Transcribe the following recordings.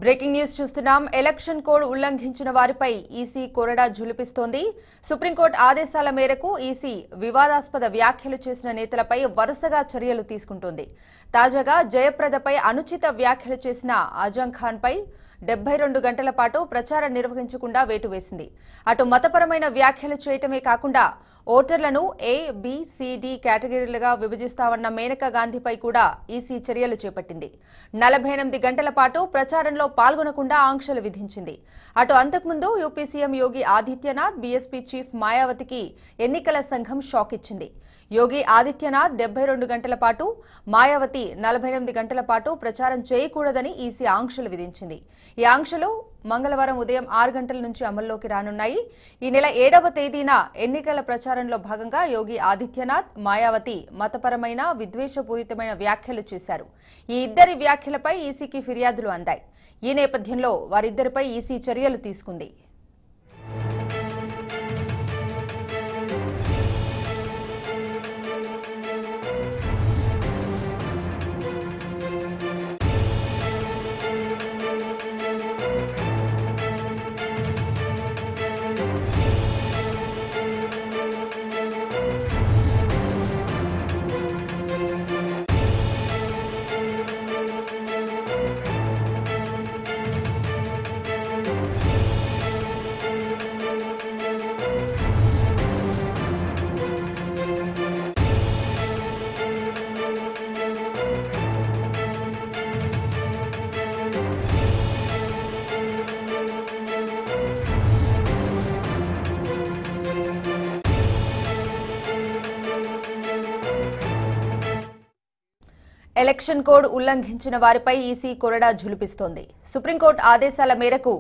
Breaking news చూస్తున్నాం. Election code ఉల్లంఘించిన వారిపై ఈసీ కొరడా జులిపిస్తోంది. సుప్రీంకోర్టు ఆదేశాల మేరకు ఈసీ వివాదాస్పద వ్యాఖ్యలు చేసిన నేతలపై వరుసగా చర్యలు తీసుకుంటోంది. తాజాగా జయప్రదపై అనుచిత వ్యాఖ్యలు చేసిన ఆజం ఖాన్ పై 72 గంటల పాటు ప్రచారం నిర్వహించకుండా వేటు వేసింది. అటు మతపరమైన వ్యాఖ్యలు చేయటమే కాకుండా ఓటర్లను ఏ, బి, సి, డి కేటగిరీలుగా విభజిస్తామన్న మేనకా గాంధీపై కూడా ఈసీ చర్యలు చేపట్టింది. 48 గంటల పాటు ప్రచారంలో పాల్గొనకుండా ఆంక్షలు విధించింది. అటు అంతకుముందు UP CM Yogi Adityanath, BSP chief మాయావతికి ఎన్నికల సంఘం షాక్ ఇచ్చింది. యోగి ఆదిత్యనాథ్ 72 గంటల పాటు, మాయావతి 48 గంటల పాటు ప్రచారం చేయకూడదని ఈసీ ఆంక్షలు విధించింది. ఈ ఆంక్షలు మంగళవారం ఉదయం 6 గంటల నుంచి అమల్లోకి రానున్నాయి. ఈ నెల 7వ తేదీన ఎన్నికల ప్రచారంలో భాగంగా యోగి ఆదిత్యనాథ్, మాయావతి మతపరమైన విద్వేషపూరితమైన వ్యాఖ్యలు చేశారు. ఈ ఇద్దరి వ్యాఖ్యలపై ఈసీకి ఫిర్యాదులు అందాయి. ఈ నేపథ్యంలో వారిద్దరిపై ఈసీ చర్యలు తీసుకుంది. ఎలక్షన్ కోడ్ ఉల్లంఘించిన వారిపై ఈసీ కొరడా జులిపిస్తోంది. సుప్రీంకోర్టు ఆదేశాల మేరకు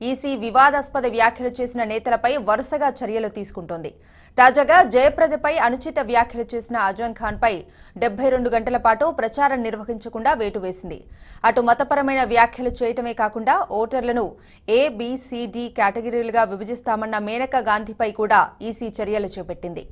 ఈసీ వివాదాస్పద వ్యాఖ్యలు చేసిన నేతలపై వరుసగా చర్యలు తీసుకుంటోంది. తాజాగా జయప్రదపై అనుచిత వ్యాఖ్యలు చేసిన ఆజం ఖాన్ పై 72 గంటల పాటు ప్రచారం నిర్వహించకుండా వేటు వేసింది. అటు మతపరమైన వ్యాఖ్యలు చేయటమే కాకుండా ఓటర్లను ఏ, బి, సి, డి కేటగిరీలుగా విభజిస్తామన్న మేనకా గాంధీపై కూడా ఈసీ చర్యలు చేపట్టింది.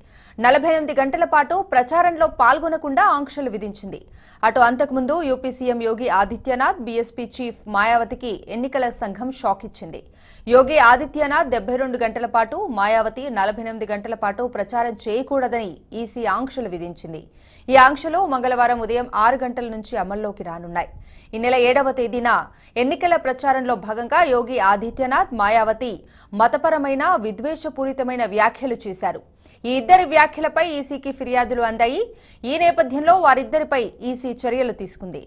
48 గంటల పాటు ప్రచారంలో పాల్గొనకుండా ఆంక్షలు విధించింది. అటు అంతకుముందు UP CM Yogi Adityanath, BSP chief మాయావతికి ఎన్నికల సంఘం షాక్ ఇచ్చింది. యోగి ఆదిత్యనాథ్ 72 గంటల పాటు, మాయావతి 48 గంటల పాటు ప్రచారం చేయకూడదని ఈసీ ఆంక్షలు విధించింది. ఈ ఆంక్షలు మంగళవారం ఉదయం 6 గంటల నుంచి అమల్లోకి రానున్నాయి. ఈ నెల 7వ తేదీన ఎన్నికల ప్రచారంలో భాగంగా యోగి ఆదిత్యనాథ్, మాయావతి మతపరమైన విద్వేషపూరితమైన వ్యాఖ్యలు చేశారు. ఈ ఇద్దరి వ్యాఖ్యలపై ఈసీకి ఫిర్యాదులు అందాయి. ఈ నేపథ్యంలో వారిద్దరిపై ఈసీ చర్యలు తీసుకుంది.